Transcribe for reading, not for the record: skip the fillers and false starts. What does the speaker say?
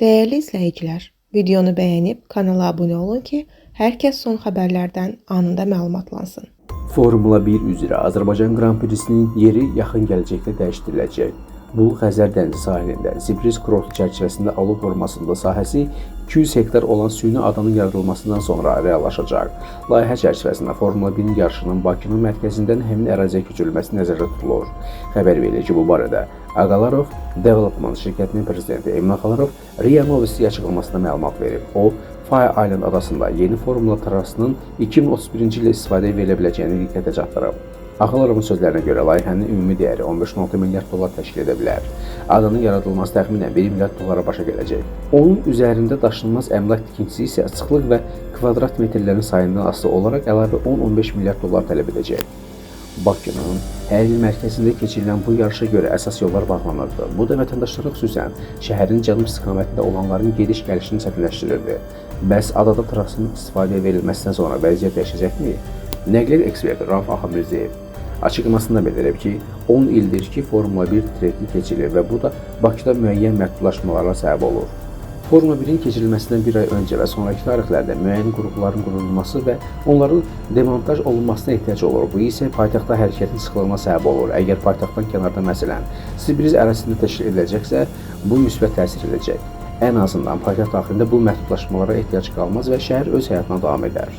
Değerli izləyicilər, videonu bəyənib kanala abunə olun ki, hər kəs son xəbərlərdən anında məlumatlansın. Formula 1 üzrə Azərbaycan Qran Prisinin yeri yaxın gələcəkdə dəyişdiriləcək. Bu, Xəzər dənizi sahilində Zibris kurortu çərçivəsində alov formasında sahəsi 200 hektar olan süni adanın yaradılmasından sonra reallaşacaq. Layihə çərçivəsində Formula 1 yarışının Bakının mərkəzindən həmin əraziyə köçürülməsi nəzərdə tutulur. Xəbər verilir ki, bu barədə Aqalarov Development şirkətinin prezidenti Emin Axalarov RIA Novosti açıqlamasında məlumat verib. O, Fire Island adasında yeni formula trasının 2031-ci ildə istifadəyə verilə biləcəyini diqqətə çatdırıb. Axalovun sözlərinə görə layihənin ümumi dəyəri 15.6 milyard dollar təşkil edə bilər. Adanın yaradılması təxminən 1 milyard dollara başa gələcək. Onun üzərində daşınmaz əmlak tikintisi isə sıxlıq və kvadrat metrlərin sayından asılı olaraq əlavə 10-15 milyard dollar tələb edəcək. Bakının hər il mərkəzində keçirilən bu yarışa görə əsas yollar bağlanırdı. Bu da vətəndaşlara xüsusən şəhərin cənub istiqamətində olanların gediş-gəlişini çətinləşdirirdi. Bəs adada trasın istifadəyə verilməsindən sonra vəziyyət dəyişəcəkmi? Nəqliyyat eksperti Rauf Axamırzayev açıqlamasında bildirib ki, 10 ildir ki, Formula 1 treki keçirilir və bu da Bakıda müəyyən məhdudlaşmalara səbəb olur. Formula 1-in keçirilməsindən bir ay öncə və sonraki tarixlərdə müəyyən qrupların qurulması və onların demontaj olunmasına ehtiyac olur. Bu isə paytaxtda hərəkətin sıxlığına səbəb olur. Əgər paytaxtdan kənarda məsələn Zibris ərazisində təşkil ediləcəksə, bu müsbət təsir edəcək. Ən azından paytaxt daxilində bu məhdudlaşmalara ehtiyac qalmaz və şəhər öz həyatına davam edər.